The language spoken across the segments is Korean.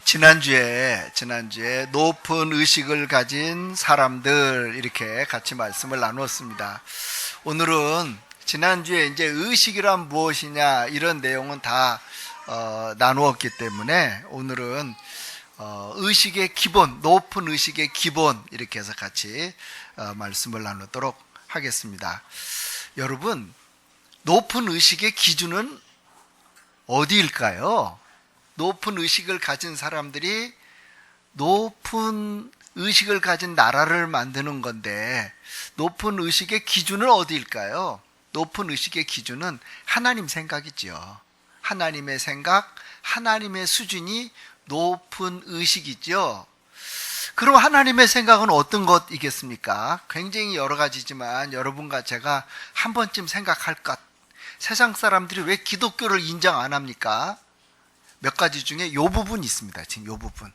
지난주에 높은 의식을 가진 사람들 이렇게 같이 말씀을 나누었습니다. 오늘은 지난주에 이제 의식이란 무엇이냐 이런 내용은 다 나누었기 때문에 오늘은 의식의 기본, 높은 의식의 기본 이렇게 해서 같이 말씀을 나누도록 하겠습니다. 여러분, 높은 의식의 기준은 어디일까요? 높은 의식을 가진 사람들이 높은 의식을 가진 나라를 만드는 건데 높은 의식의 기준은 어디일까요? 높은 의식의 기준은 하나님 생각이죠. 하나님의 생각, 하나님의 수준이 높은 의식이죠. 그럼 하나님의 생각은 어떤 것이겠습니까? 굉장히 여러 가지지만 여러분과 제가 한 번쯤 생각할 것. 세상 사람들이 왜 기독교를 인정 안 합니까? 몇 가지 중에 이 부분이 있습니다. 지금 이 부분.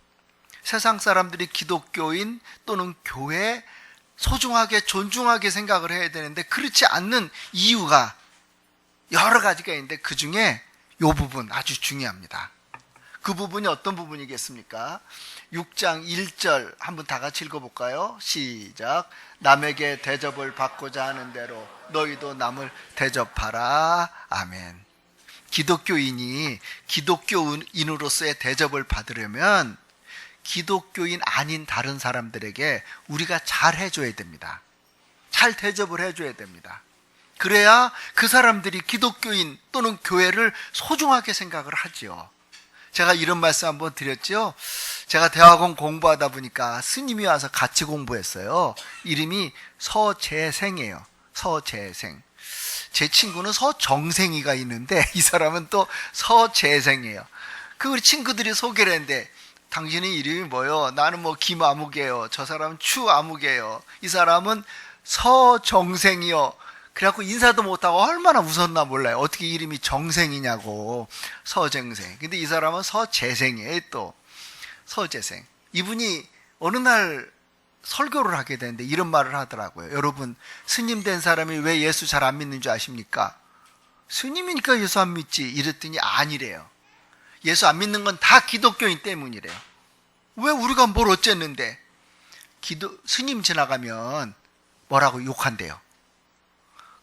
세상 사람들이 기독교인 또는 교회 소중하게 존중하게 생각을 해야 되는데 그렇지 않는 이유가 여러 가지가 있는데 그 중에 이 부분 아주 중요합니다. 그 부분이 어떤 부분이겠습니까? 6장 1절 한번 다 같이 읽어볼까요? 시작. 남에게 대접을 받고자 하는 대로 너희도 남을 대접하라. 아멘. 기독교인이 기독교인으로서의 대접을 받으려면 기독교인 아닌 다른 사람들에게 우리가 잘 해줘야 됩니다. 잘 대접을 해줘야 됩니다. 그래야 그 사람들이 기독교인 또는 교회를 소중하게 생각을 하죠. 제가 이런 말씀 한번 드렸죠. 제가 대학원 공부하다 보니까 스님이 와서 같이 공부했어요. 이름이 서재생이에요. 서재생. 제 친구는 서정생이가 있는데 이 사람은 또 서재생이에요. 그 우리 친구들이 소개를 했는데 당신의 이름이 뭐요? 나는 뭐 김아무개요. 저 사람은 추아무개요. 이 사람은 서정생이요. 그래갖고 인사도 못하고 얼마나 웃었나 몰라요. 어떻게 이름이 정생이냐고. 서정생. 근데 이 사람은 서재생이에요. 또 서재생. 이분이 어느 날 설교를 하게 되는데 이런 말을 하더라고요. 여러분, 스님 된 사람이 왜 예수 잘 안 믿는 줄 아십니까? 스님이니까 예수 안 믿지. 이랬더니 아니래요. 예수 안 믿는 건 다 기독교인 때문이래요. 왜 우리가 뭘 어쨌는데? 스님 지나가면 뭐라고 욕한대요.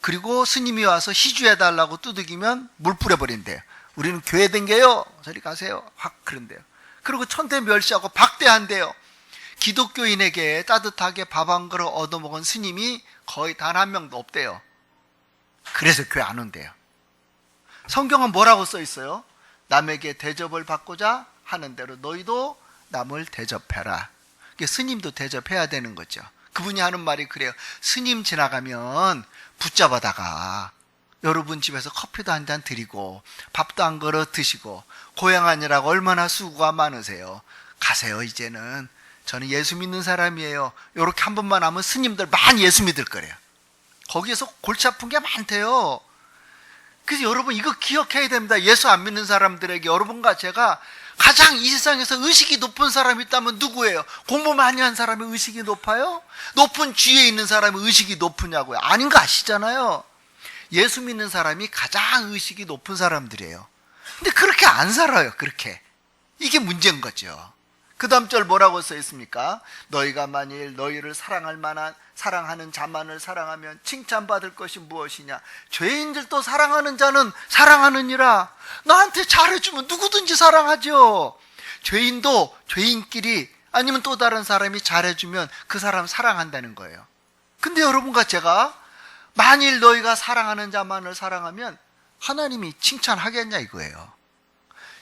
그리고 스님이 와서 희주해달라고 두들기면 물 뿌려버린대요. 우리는 교회 댕겨요. 저리 가세요. 확 그런대요. 그리고 천대 멸시하고 박대한대요. 기독교인에게 따뜻하게 밥 한 그릇 얻어먹은 스님이 거의 단 한 명도 없대요. 그래서 교회 안 온대요. 성경은 뭐라고 써 있어요? 남에게 대접을 받고자 하는 대로 너희도 남을 대접해라. 스님도 대접해야 되는 거죠. 그분이 하는 말이 그래요. 스님 지나가면 붙잡아다가 여러분 집에서 커피도 한 잔 드리고 밥도 한 그릇 드시고 고향 아니라고 얼마나 수고가 많으세요. 가세요 이제는. 저는 예수 믿는 사람이에요. 이렇게 한 번만 하면 스님들 많이 예수 믿을 거래요. 거기에서 골치 아픈 게 많대요. 그래서 여러분 이거 기억해야 됩니다. 예수 안 믿는 사람들에게 여러분과 제가 가장 이 세상에서 의식이 높은 사람이 있다면 누구예요? 공부 많이 한 사람이 의식이 높아요? 높은 지위에 있는 사람이 의식이 높으냐고요? 아닌 거 아시잖아요. 예수 믿는 사람이 가장 의식이 높은 사람들이에요. 근데 그렇게 안 살아요. 그렇게. 이게 문제인 거죠. 그 다음 절 뭐라고 써 있습니까? 너희가 만일 너희를 사랑하는 자만을 사랑하면 칭찬받을 것이 무엇이냐? 죄인들도 사랑하는 자는 사랑하느니라. 나한테 잘해주면 누구든지 사랑하죠. 죄인도 죄인끼리 아니면 또 다른 사람이 잘해주면 그 사람 사랑한다는 거예요. 근데 여러분과 제가 만일 너희가 사랑하는 자만을 사랑하면 하나님이 칭찬하겠냐 이거예요.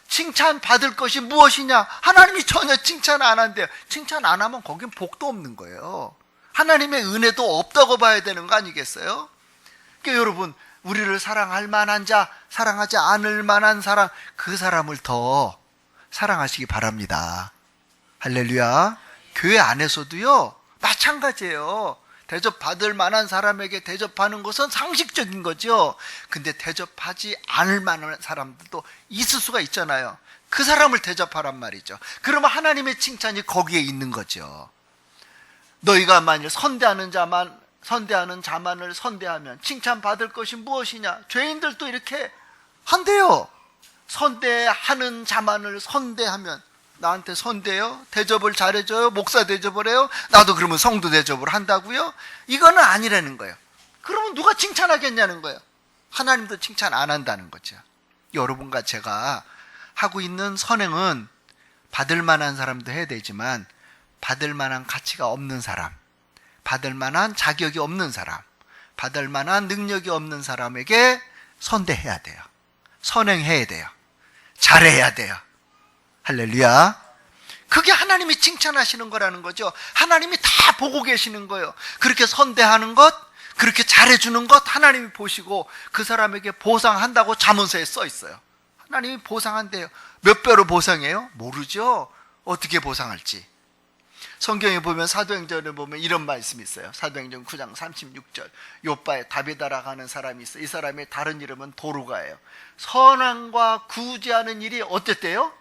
칭찬받을 것이 무엇이냐? 하나님이 전혀 칭찬 안 한대요. 칭찬 안 하면 거긴 복도 없는 거예요. 하나님의 은혜도 없다고 봐야 되는 거 아니겠어요? 그러니까 여러분, 우리를 사랑할 만한 자, 사랑하지 않을 만한 사람, 그 사람을 더 사랑하시기 바랍니다. 할렐루야. 교회 안에서도요 마찬가지예요. 대접받을 만한 사람에게 대접하는 것은 상식적인 거죠. 근데 대접하지 않을 만한 사람들도 있을 수가 있잖아요. 그 사람을 대접하란 말이죠. 그러면 하나님의 칭찬이 거기에 있는 거죠. 너희가 만일 선대하는 자만을 선대하면 칭찬받을 것이 무엇이냐? 죄인들도 이렇게 한대요. 선대하는 자만을 선대하면 나한테 선대요? 대접을 잘해줘요? 목사 대접을 해요? 나도 그러면 성도 대접을 한다고요? 이거는 아니라는 거예요. 그러면 누가 칭찬하겠냐는 거예요. 하나님도 칭찬 안 한다는 거죠. 여러분과 제가 하고 있는 선행은 받을 만한 사람도 해야 되지만 받을 만한 가치가 없는 사람, 받을 만한 자격이 없는 사람, 받을 만한 능력이 없는 사람에게 선대해야 돼요. 선행해야 돼요. 잘해야 돼요. 할렐루야. 그게 하나님이 칭찬하시는 거라는 거죠. 하나님이 다 보고 계시는 거예요. 그렇게 선대하는 것, 그렇게 잘해주는 것 하나님이 보시고 그 사람에게 보상한다고 잠언서에 써 있어요. 하나님이 보상한대요. 몇 배로 보상해요? 모르죠. 어떻게 보상할지. 성경에 보면 사도행전에 보면 이런 말씀이 있어요. 사도행전 9장 36절. 요바에 다비다라고 하는 사람이 있어요. 이 사람의 다른 이름은 도루가예요. 선함과 구제하는 일이 어땠대요?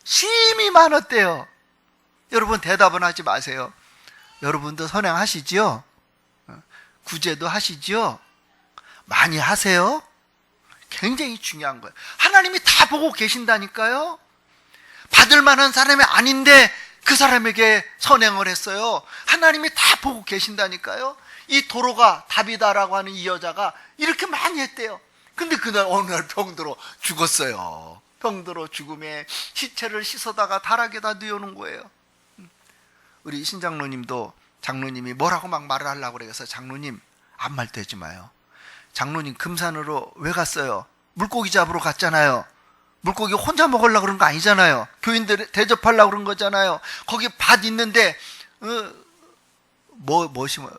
심히 많았대요. 여러분 대답은 하지 마세요. 여러분도 선행하시지요? 구제도 하시지요? 많이 하세요? 굉장히 중요한 거예요. 하나님이 다 보고 계신다니까요. 받을 만한 사람이 아닌데 그 사람에게 선행을 했어요. 하나님이 다 보고 계신다니까요. 이 도로가 다비다라고 하는 이 여자가 이렇게 많이 했대요. 근데 그날 어느 날 병들어 죽었어요. 병들어 죽음에 시체를 씻어다가 다락에다 뉘어놓은 거예요. 우리 신장로님도 장로님이 뭐라고 막 말을 하려고 그래서 장로님 아무 말도 하지 마요. 장로님 금산으로 왜 갔어요? 물고기 잡으러 갔잖아요. 물고기 혼자 먹으려고 그런 거 아니잖아요. 교인들 대접하려고 그런 거잖아요. 거기 밭 있는데 뭐 심어?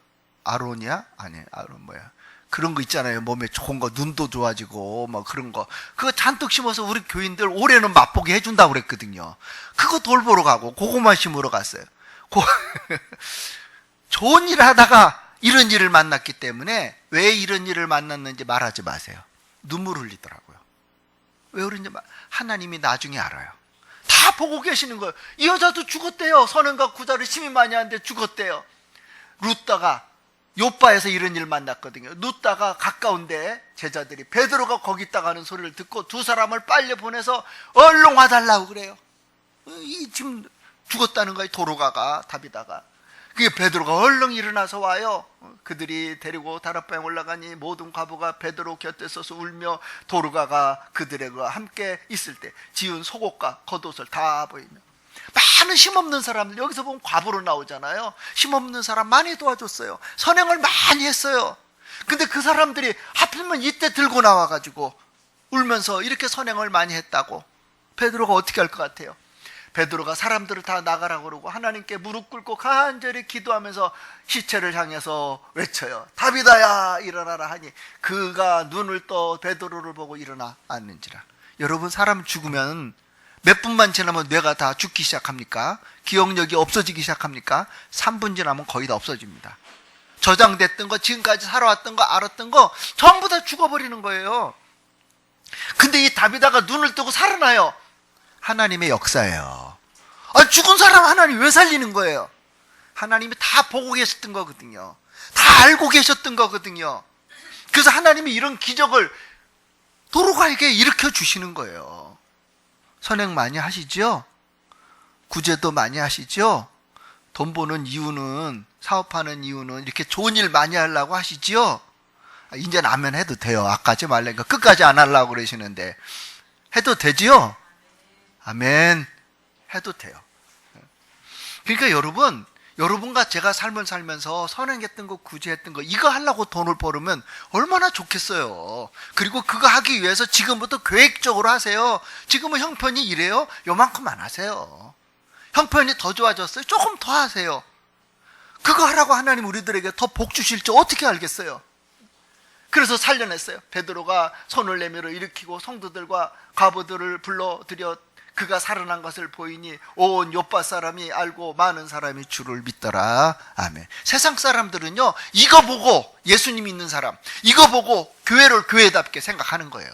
아론이야? 아니 아론 뭐야? 그런 거 있잖아요. 몸에 좋은 거, 눈도 좋아지고 뭐 그런 거. 그거 잔뜩 심어서 우리 교인들 올해는 맛보게 해준다고 그랬거든요. 그거 돌보러 가고 고구마 심으러 갔어요. 좋은 일을 하다가 이런 일을 만났기 때문에 왜 이런 일을 만났는지 말하지 마세요. 눈물 흘리더라고요. 왜 그런지 하나님이 나중에 알아요. 다 보고 계시는 거예요. 이 여자도 죽었대요. 선행과 구자를 심히 많이 하는데 죽었대요. 룻다가 요바에서 이런 일을 만났거든요. 룻다가 가까운데 제자들이 베드로가 거기 있다가 하는 소리를 듣고 두 사람을 빨리 보내서 얼른 와달라고 그래요. 이 지금 죽었다는 거예요. 도로가가 다비다가. 그게 베드로가 얼른 일어나서 와요. 그들이 데리고 다락방에 올라가니 모든 과부가 베드로 곁에 서서 울며 도로가가 그들과 함께 있을 때 지은 속옷과 겉옷을 다 보이며 많은 힘없는 사람들, 여기서 보면 과부로 나오잖아요. 힘없는 사람 많이 도와줬어요. 선행을 많이 했어요. 근데 그 사람들이 하필이면 이때 들고 나와가지고 울면서 이렇게 선행을 많이 했다고 베드로가 어떻게 할 것 같아요? 베드로가 사람들을 다 나가라고 그러고 하나님께 무릎 꿇고 간절히 기도하면서 시체를 향해서 외쳐요. 다비다야 일어나라 하니 그가 눈을 떠 베드로를 보고 일어나 앉는지라. 여러분 사람 죽으면 몇 분만 지나면 뇌가 다 죽기 시작합니까? 기억력이 없어지기 시작합니까? 3분 지나면 거의 다 없어집니다. 저장됐던 거, 지금까지 살아왔던 거, 알았던 거 전부 다 죽어버리는 거예요. 근데 이 다비다가 눈을 뜨고 살아나요. 하나님의 역사예요. 죽은 사람 하나님 왜 살리는 거예요? 하나님이 다 보고 계셨던 거거든요. 다 알고 계셨던 거거든요. 그래서 하나님이 이런 기적을 도로가에게 일으켜 주시는 거예요. 선행 많이 하시죠? 구제도 많이 하시죠? 돈 버는 이유는, 사업하는 이유는 이렇게 좋은 일 많이 하려고 하시죠? 이제는 아멘 해도 돼요. 아까 하지 말라니까 끝까지 안 하려고 그러시는데 해도 되지요? 아멘 해도 돼요. 그러니까 여러분과 제가 삶을 살면서 선행했던 거, 구제했던 거 이거 하려고 돈을 벌으면 얼마나 좋겠어요. 그리고 그거 하기 위해서 지금부터 계획적으로 하세요. 지금은 형편이 이래요? 요만큼 안 하세요. 형편이 더 좋아졌어요? 조금 더 하세요. 그거 하라고 하나님 우리들에게 더 복 주실 줄 어떻게 알겠어요? 그래서 살려냈어요. 베드로가 손을 내밀어 일으키고 성도들과 과부들을 불러들여 그가 살아난 것을 보이니 온 요파 사람이 알고 많은 사람이 주를 믿더라. 아멘. 세상 사람들은요 이거 보고 예수님 믿는 사람 이거 보고 교회를 교회답게 생각하는 거예요.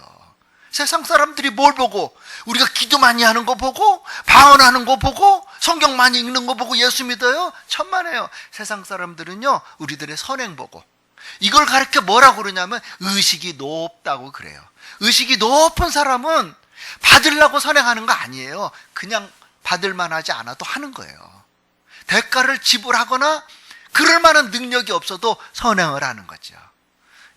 세상 사람들이 뭘 보고? 우리가 기도 많이 하는 거 보고 방언하는 거 보고 성경 많이 읽는 거 보고 예수 믿어요? 천만에요. 세상 사람들은요 우리들의 선행 보고 이걸 가르쳐 뭐라고 그러냐면 의식이 높다고 그래요. 의식이 높은 사람은 받으려고 선행하는 거 아니에요. 그냥 받을 만하지 않아도 하는 거예요. 대가를 지불하거나 그럴 만한 능력이 없어도 선행을 하는 거죠.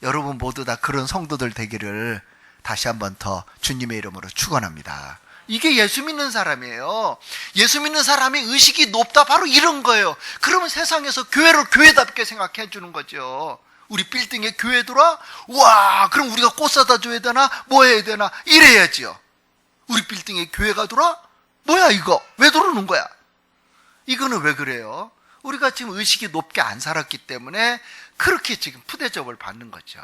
여러분 모두 다 그런 성도들 되기를 다시 한번 더 주님의 이름으로 축원합니다. 이게 예수 믿는 사람이에요. 예수 믿는 사람이 의식이 높다, 바로 이런 거예요. 그러면 세상에서 교회를 교회답게 생각해 주는 거죠. 우리 빌딩에 교회 들어와? 와, 그럼 우리가 꽃 사다 줘야 되나? 뭐 해야 되나? 이래야지요. 우리 빌딩에 교회가 들어와? 뭐야 이거? 왜 들어오는 거야? 이거는 왜 그래요? 우리가 지금 의식이 높게 안 살았기 때문에 그렇게 지금 푸대접을 받는 거죠.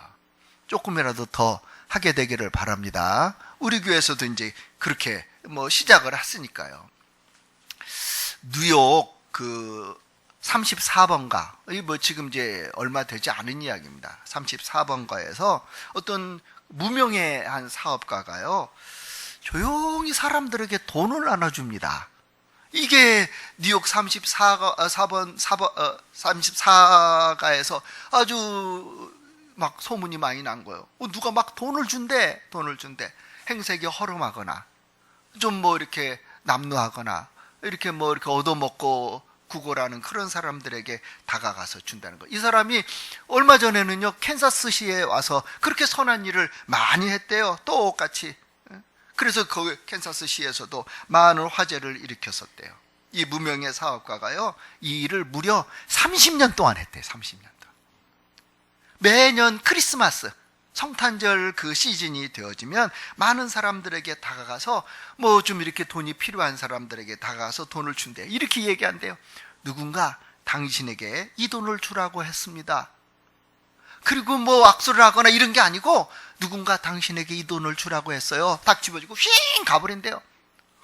조금이라도 더 하게 되기를 바랍니다. 우리 교회에서도 이제 그렇게 시작을 했으니까요. 뉴욕 34번가, 지금 이제 얼마 되지 않은 이야기입니다. 34번가에서 어떤 무명의 한 사업가가요, 조용히 사람들에게 돈을 나눠줍니다. 이게 뉴욕 34가에서 아주 막 소문이 많이 난 거예요. 누가 막 돈을 준대. 행색이 허름하거나, 좀 이렇게 남루하거나, 이렇게 이렇게 얻어먹고 구걸하는 그런 사람들에게 다가가서 준다는 거예요. 이 사람이 얼마 전에는요, 캔사스시에 와서 그렇게 선한 일을 많이 했대요. 똑같이. 그래서 그 캔사스시에서도 많은 화제를 일으켰었대요. 이 무명의 사업가가요, 이 일을 무려 30년 동안 했대요. 30년 동안. 매년 크리스마스, 성탄절 그 시즌이 되어지면 많은 사람들에게 다가가서 좀 이렇게 돈이 필요한 사람들에게 다가가서 돈을 준대요. 이렇게 얘기한대요. 누군가 당신에게 이 돈을 주라고 했습니다. 그리고 악수를 하거나 이런 게 아니고, 누군가 당신에게 이 돈을 주라고 했어요. 딱 집어주고 휙 가버린대요.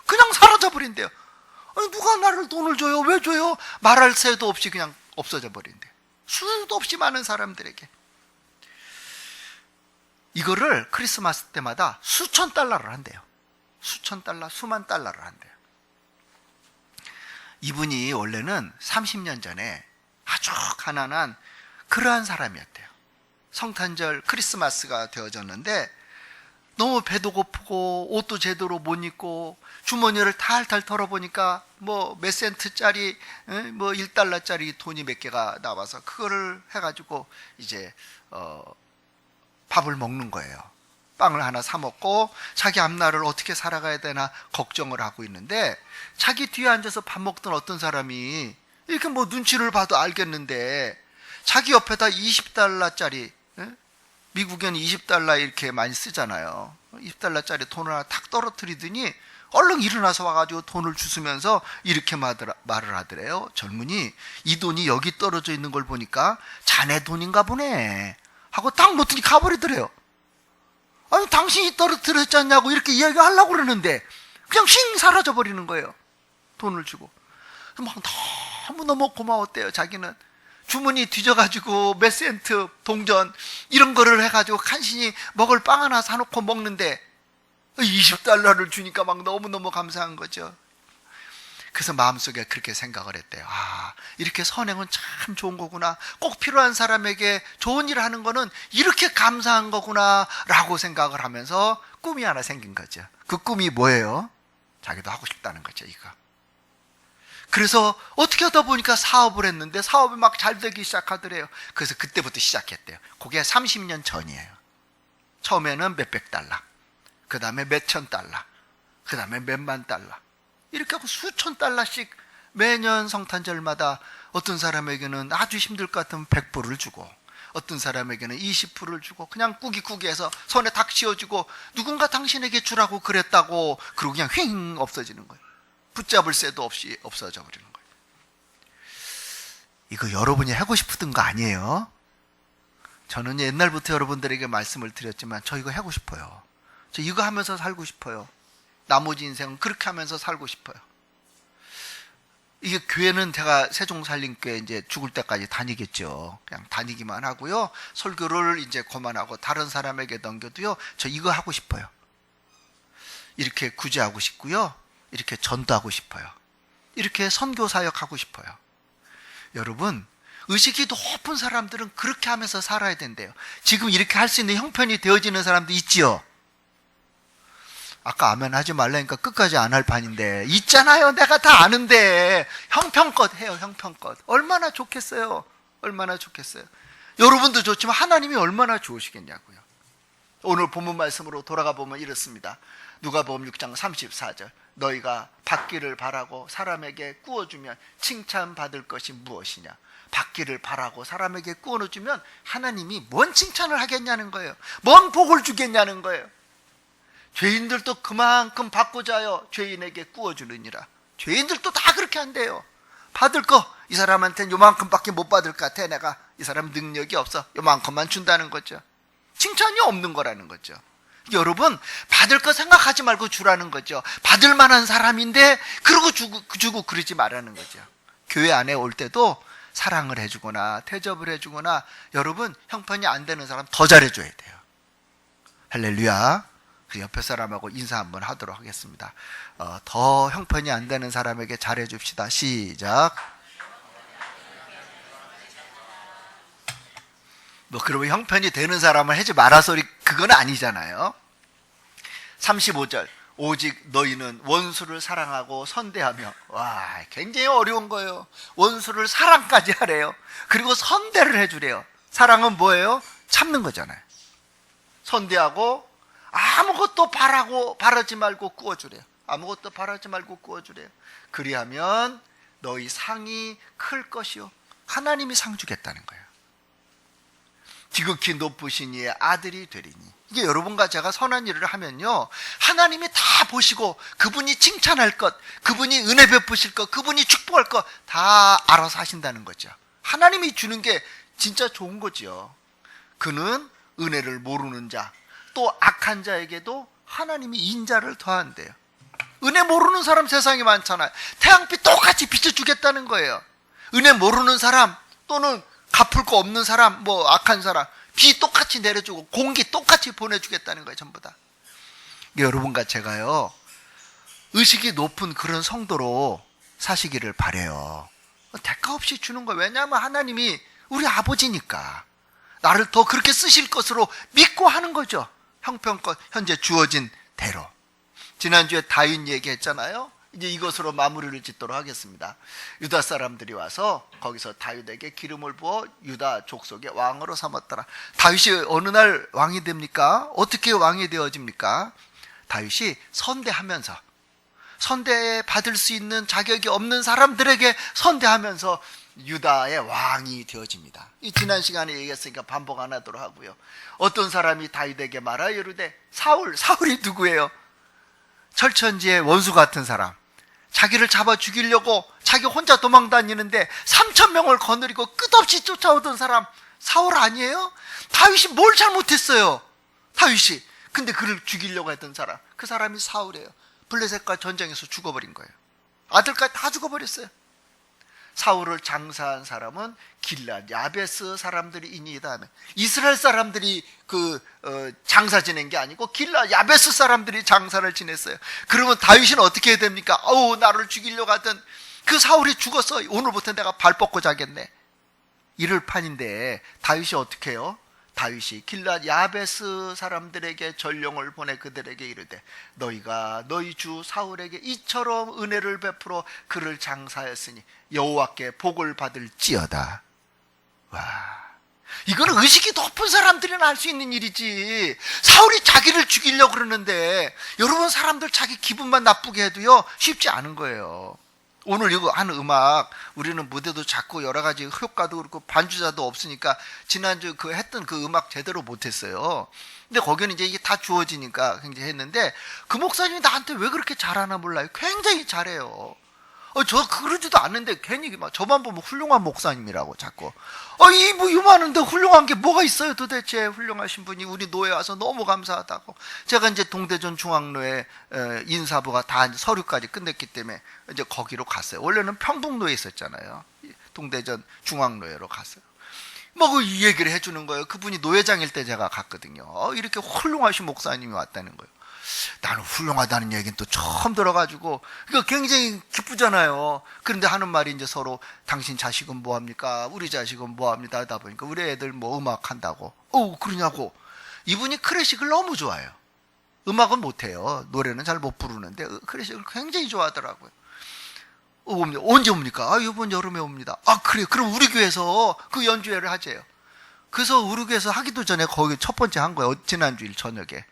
그냥 사라져버린대요. 아니, 누가 나를 돈을 줘요? 왜 줘요? 말할 새도 없이 그냥 없어져 버린대요. 수도 없이 많은 사람들에게. 이거를 크리스마스 때마다 수천 달러를 한대요. 수천 달러, 수만 달러를 한대요. 이분이 원래는 30년 전에 아주 가난한 그러한 사람이었대요. 성탄절 크리스마스가 되어졌는데 너무 배도 고프고 옷도 제대로 못 입고 주머니를 탈탈 털어보니까 몇 센트짜리, 1달러짜리 돈이 몇 개가 나와서 그거를 해가지고 이제 밥을 먹는 거예요. 빵을 하나 사 먹고 자기 앞날을 어떻게 살아가야 되나 걱정을 하고 있는데, 자기 뒤에 앉아서 밥 먹던 어떤 사람이 이렇게 눈치를 봐도 알겠는데, 자기 옆에다 20달러짜리, 미국에는 20달러 이렇게 많이 쓰잖아요. 20달러짜리 돈을 하나 탁 떨어뜨리더니 얼른 일어나서 와가지고 돈을 주스면서 이렇게 말을 하더래요. 젊은이, 이 돈이 여기 떨어져 있는 걸 보니까 자네 돈인가 보네 하고 딱 놓더니 가버리더래요. 아니, 당신이 떨어뜨렸지 않냐고 이렇게 이야기하려고 그러는데 그냥 휙 사라져버리는 거예요. 돈을 주고. 막 너무너무 고마웠대요. 자기는 주머니 뒤져가지고 몇 센트 동전 이런 거를 해가지고 간신히 먹을 빵 하나 사놓고 먹는데 20달러를 주니까 막 너무너무 감사한 거죠. 그래서 마음속에 그렇게 생각을 했대요. 아, 이렇게 선행은 참 좋은 거구나. 꼭 필요한 사람에게 좋은 일을 하는 거는 이렇게 감사한 거구나 라고 생각을 하면서 꿈이 하나 생긴 거죠. 그 꿈이 뭐예요? 자기도 하고 싶다는 거죠, 이거. 그래서 어떻게 하다 보니까 사업을 했는데 사업이 막 잘 되기 시작하더래요. 그래서 그때부터 시작했대요. 그게 30년 전이에요. 처음에는 몇백 달러, 그 다음에 몇천 달러, 그 다음에 몇만 달러, 이렇게 하고 수천 달러씩 매년 성탄절마다 어떤 사람에게는 아주 힘들 것 같으면 100불을 주고, 어떤 사람에게는 20불을 주고, 그냥 꾸기꾸기해서 손에 탁 씌워주고, 누군가 당신에게 주라고 그랬다고, 그러고 그냥 휙 없어지는 거예요. 붙잡을 새도 없이 없어져 버리는 거예요. 이거 여러분이 하고 싶었던 거 아니에요? 저는 옛날부터 여러분들에게 말씀을 드렸지만 저 이거 하고 싶어요. 저 이거 하면서 살고 싶어요. 나머지 인생은 그렇게 하면서 살고 싶어요. 이게 교회는 제가 세종살림교회 이제 죽을 때까지 다니겠죠. 그냥 다니기만 하고요. 설교를 이제 그만하고 다른 사람에게 넘겨도요. 저 이거 하고 싶어요. 이렇게 구제하고 싶고요. 이렇게 전도하고 싶어요. 이렇게 선교사역하고 싶어요. 여러분, 의식이 높은 사람들은 그렇게 하면서 살아야 된대요. 지금 이렇게 할 수 있는 형편이 되어지는 사람도 있지요. 아까 아멘 하지 말라니까 끝까지 안 할 판인데, 있잖아요. 내가 다 아는데. 형편껏 해요, 형편껏. 얼마나 좋겠어요. 얼마나 좋겠어요. 여러분도 좋지만 하나님이 얼마나 좋으시겠냐고요. 오늘 본문 말씀으로 돌아가 보면 이렇습니다. 누가복음 6장 34절. 너희가 받기를 바라고 사람에게 꾸어주면 칭찬받을 것이 무엇이냐. 받기를 바라고 사람에게 꾸어주면 하나님이 뭔 칭찬을 하겠냐는 거예요. 뭔 복을 주겠냐는 거예요. 죄인들도 그만큼 받고자 하여 죄인에게 꾸어주느니라. 죄인들도 다 그렇게 한대요. 받을 거, 이 사람한테는 요만큼밖에 못 받을 것 같아. 내가 이 사람 능력이 없어. 요만큼만 준다는 거죠. 칭찬이 없는 거라는 거죠. 여러분, 받을 거 생각하지 말고 주라는 거죠. 받을 만한 사람인데 그러고 주고 그러지 말라는 거죠. 교회 안에 올 때도 사랑을 해주거나 대접을 해주거나, 여러분 형편이 안 되는 사람 더 잘해줘야 돼요. 할렐루야. 그 옆에 사람하고 인사 한번 하도록 하겠습니다. 더 형편이 안 되는 사람에게 잘해줍시다. 시작. 뭐 그러면 형편이 되는 사람을 하지 마라 소리 그건 아니잖아요. 35절. 오직 너희는 원수를 사랑하고 선대하며. 와, 굉장히 어려운 거예요. 원수를 사랑까지 하래요. 그리고 선대를 해주래요. 사랑은 뭐예요? 참는 거잖아요. 선대하고 아무것도 바라지 말고 꾸어주래요. 아무것도 바라지 말고 꾸어주래요. 그리하면 너희 상이 클 것이요. 하나님이 상 주겠다는 거예요. 지극히 높으신 이의 아들이 되리니. 이게 여러분과 제가 선한 일을 하면요, 하나님이 다 보시고 그분이 칭찬할 것, 그분이 은혜 베푸실 것, 그분이 축복할 것 다 알아서 하신다는 거죠. 하나님이 주는 게 진짜 좋은 거죠. 그는 은혜를 모르는 자, 또 악한 자에게도 하나님이 인자를 더한대요. 은혜 모르는 사람 세상에 많잖아요. 태양빛 똑같이 비춰주겠다는 거예요. 은혜 모르는 사람, 또는 갚을 거 없는 사람, 뭐 악한 사람, 비 똑같이 내려주고 공기 똑같이 보내주겠다는 거예요. 전부 다. 여러분과 제가요, 의식이 높은 그런 성도로 사시기를 바라요. 대가 없이 주는 거예요. 왜냐하면 하나님이 우리 아버지니까 나를 더 그렇게 쓰실 것으로 믿고 하는 거죠. 형편껏 현재 주어진 대로. 지난주에 다윗 얘기했잖아요. 이제 이것으로 마무리를 짓도록 하겠습니다. 유다 사람들이 와서 거기서 다윗에게 기름을 부어 유다 족속의 왕으로 삼았더라. 다윗이 어느 날 왕이 됩니까? 어떻게 왕이 되어집니까? 다윗이 선대하면서, 선대 받을 수 있는 자격이 없는 사람들에게 선대하면서 유다의 왕이 되어집니다. 이 지난 시간에 얘기했으니까 반복 안 하도록 하고요. 어떤 사람이 다윗에게 말하여 이르되, 사울이 누구예요? 철천지의 원수 같은 사람. 자기를 잡아 죽이려고 자기 혼자 도망 다니는데 3,000명을 거느리고 끝없이 쫓아오던 사람, 사울 아니에요? 다윗이 뭘 잘못했어요? 다윗이. 근데 그를 죽이려고 했던 사람, 그 사람이 사울이에요. 블레셋과 전쟁에서 죽어버린 거예요. 아들까지 다 죽어버렸어요. 사울을 장사한 사람은 길랏 야베스 사람들이니이다 하면, 이스라엘 사람들이 장사 지낸 게 아니고 길랏 야베스 사람들이 장사를 지냈어요. 그러면 다윗은 어떻게 해야 됩니까? 나를 죽이려고 하던 그 사울이 죽었어. 오늘부터 내가 발 뻗고 자겠네. 이럴 판인데 다윗이 어떻게 해요? 다윗이 길랏 야베스 사람들에게 전령을 보내 그들에게 이르되, 너희가 너희 주 사울에게 이처럼 은혜를 베풀어 그를 장사했으니 여호와께 복을 받을지어다. 와, 이거는 의식이 높은 사람들이나 할 수 있는 일이지. 사울이 자기를 죽이려고 그러는데, 여러분 사람들 자기 기분만 나쁘게 해도요 쉽지 않은 거예요. 오늘 이거 하는 음악, 우리는 무대도 작고 여러 가지 효과도 그렇고 반주자도 없으니까 지난주 했던 그 음악 제대로 못했어요. 근데 거기는 이제 이게 다 주어지니까 굉장히 했는데, 그 목사님이 나한테 왜 그렇게 잘하나 몰라요. 굉장히 잘해요. 저 그러지도 않는데 괜히 막 저만 보면 훌륭한 목사님이라고 자꾸. 이만한데 훌륭한 게 뭐가 있어요 도대체. 훌륭하신 분이 우리 노예에 와서 너무 감사하다고. 제가 이제 동대전 중앙로에 인사부가 다 서류까지 끝냈기 때문에 이제 거기로 갔어요. 원래는 평북로에 있었잖아요. 동대전 중앙로에로 갔어요. 이 얘기를 해주는 거예요. 그분이 노회장일 때 제가 갔거든요. 이렇게 훌륭하신 목사님이 왔다는 거예요. 나는 훌륭하다는 얘기는 또 처음 들어가지고 굉장히 기쁘잖아요. 그런데 하는 말이 이제 서로, 당신 자식은 뭐합니까? 우리 자식은 뭐합니다 하다 보니까 우리 애들 뭐 음악 한다고. 그러냐고. 이분이 클래식을 너무 좋아해요. 음악은 못해요. 노래는 잘 못 부르는데 클래식을 굉장히 좋아하더라고요. 언제 옵니까? 이번 여름에 옵니다. 그래요. 그럼 우리 교회에서 그 연주회를 하재요. 그래서 우리 교회에서 하기도 전에 거기 첫 번째 한 거예요. 지난주일 저녁에.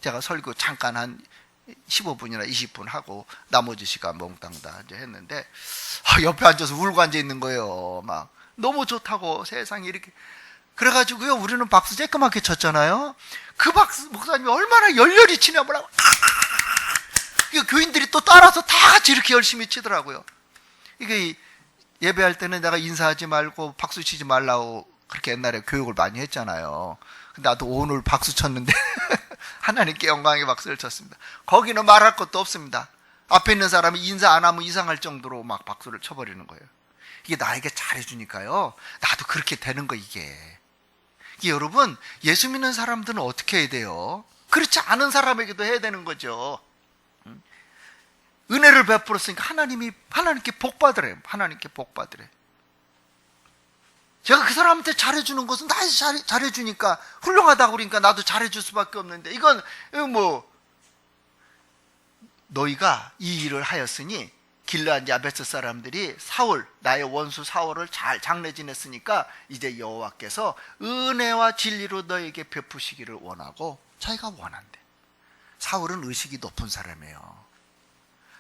제가 설교 잠깐 한 15분이나 20분 하고 나머지 시간 몽땅 다 이제 했는데 옆에 앉아서 울고 앉아 있는 거예요. 막 너무 좋다고 세상에 이렇게. 그래가지고요, 우리는 박수 쬐끄맣게 쳤잖아요. 그 박수 목사님이 얼마나 열렬히 치냐 뭐라고. 교인들이 또 따라서 다 같이 이렇게 열심히 치더라고요. 이게 예배할 때는 내가 인사하지 말고 박수 치지 말라고 그렇게 옛날에 교육을 많이 했잖아요. 근데 나도 오늘 박수 쳤는데 하나님께 영광의 박수를 쳤습니다. 거기는 말할 것도 없습니다. 앞에 있는 사람이 인사 안 하면 이상할 정도로 막 박수를 쳐버리는 거예요. 이게 나에게 잘해주니까요, 나도 그렇게 되는 거. 이게 여러분, 예수 믿는 사람들은 어떻게 해야 돼요? 그렇지 않은 사람에게도 해야 되는 거죠. 은혜를 베풀었으니까 하나님께 복 받으래요. 하나님께 복 받으래. 제가 그 사람한테 잘해주는 것은 나한테 잘해주니까 훌륭하다고 그러니까 나도 잘해줄 수밖에 없는데, 이건 너희가 이 일을 하였으니 길르앗 야베스 사람들이 나의 원수 사울을 잘 장례 지냈으니까 이제 여호와께서 은혜와 진리로 너에게 베푸시기를 원하고 자기가 원한대. 사울은 의식이 높은 사람이에요.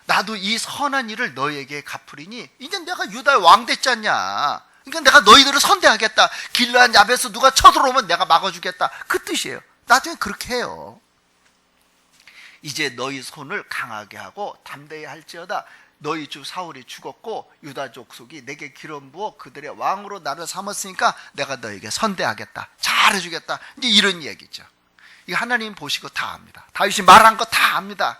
나도 이 선한 일을 너에게 갚으리니 이제 내가 유다의 왕 됐지 않냐. 그러니까 내가 너희들을 선대하겠다. 길르앗 야베스 누가 쳐들어오면 내가 막아주겠다. 그 뜻이에요. 나중에 그렇게 해요. 이제 너희 손을 강하게 하고 담대히 할지어다. 너희 주 사울이 죽었고 유다 족속이 내게 기름 부어 그들의 왕으로 나를 삼았으니까 내가 너에게 선대하겠다. 잘해주겠다. 이제 이런 얘기죠. 이거 하나님 보시고 다 압니다. 다윗이 말한 거 다 압니다.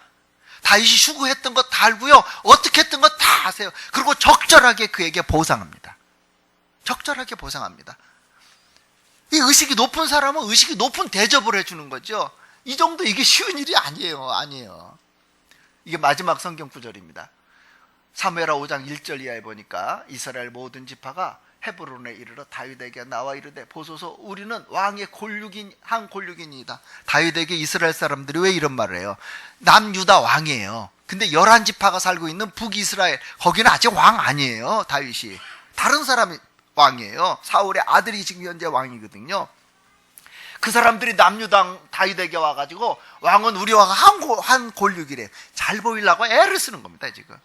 다윗이 수고했던 거 다 알고요, 어떻게 했던 거 다 아세요. 그리고 적절하게 그에게 보상합니다. 적절하게 보상합니다. 이 의식이 높은 사람은 의식이 높은 대접을 해주는 거죠. 이 정도, 이게 쉬운 일이 아니에요. 이게 마지막 성경 구절입니다. 사무엘하 5장 1절 이하에 보니까 이스라엘 모든 지파가 헤브론에 이르러 다윗에게 나와 이르되 보소서 우리는 왕의 한 골육이니이다. 다윗에게 이스라엘 사람들이 왜 이런 말을 해요? 남유다 왕이에요. 근데 11지파가 살고 있는 북이스라엘, 거기는 아직 왕 아니에요. 다윗이 다른 사람이 왕이에요. 사울의 아들이 지금 현재 왕이거든요. 그 사람들이 남유다 다윗에게 와가지고 왕은 우리 왕 한 골육이래. 잘 보이려고 애를 쓰는 겁니다. 지금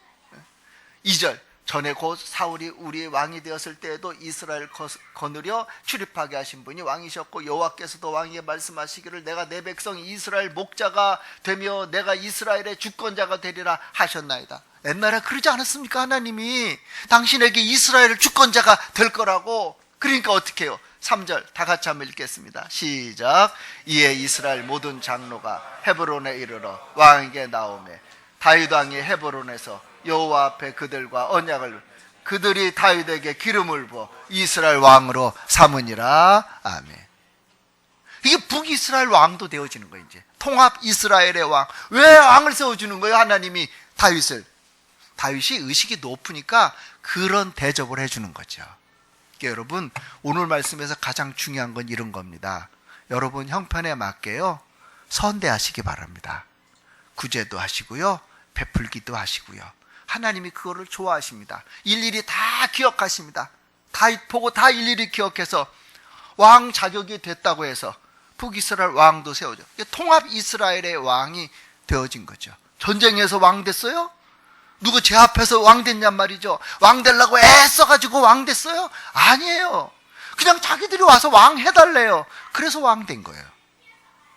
2절, 전에 곧 사울이 우리의 왕이 되었을 때에도 이스라엘 거느려 출입하게 하신 분이 왕이셨고 여호와께서도 왕에게 말씀하시기를 내가 내 백성 이스라엘 목자가 되며 내가 이스라엘의 주권자가 되리라 하셨나이다. 옛날에 그러지 않았습니까? 하나님이 당신에게 이스라엘의 주권자가 될 거라고. 그러니까 어떻게 해요? 3절 다 같이 한번 읽겠습니다. 시작. 이에 이스라엘 모든 장로가 헤브론에 이르러 왕에게 나오매 다윗 왕이 헤브론에서 여호와 앞에 그들과 언약을, 그들이 다윗에게 기름을 부어 이스라엘 왕으로 삼으니라. 아멘. 이게 북이스라엘 왕도 되어지는 거예요. 이제 통합 이스라엘의 왕. 왜 왕을 세워주는 거예요? 하나님이 다윗이 의식이 높으니까 그런 대접을 해주는 거죠. 그러니까 여러분, 오늘 말씀에서 가장 중요한 건 이런 겁니다. 여러분 형편에 맞게요, 선대하시기 바랍니다. 구제도 하시고요, 베풀기도 하시고요. 하나님이 그거를 좋아하십니다. 일일이 다 기억하십니다. 다윗 보고 다 일일이 기억해서 왕 자격이 됐다고 해서 북이스라엘 왕도 세워져. 통합 이스라엘의 왕이 되어진 거죠. 전쟁에서 왕 됐어요? 누구 제 앞에서 왕 됐냔 말이죠. 왕 되려고 애써가지고 왕 됐어요? 아니에요. 그냥 자기들이 와서 왕 해달래요. 그래서 왕 된 거예요.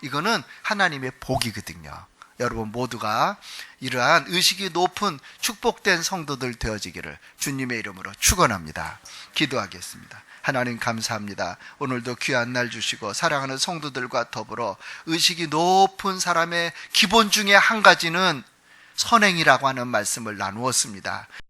이거는 하나님의 복이거든요. 여러분 모두가 이러한 의식이 높은 축복된 성도들 되어지기를 주님의 이름으로 축원합니다. 기도하겠습니다. 하나님 감사합니다. 오늘도 귀한 날 주시고 사랑하는 성도들과 더불어 의식이 높은 사람의 기본 중에 한 가지는 선행이라고 하는 말씀을 나누었습니다.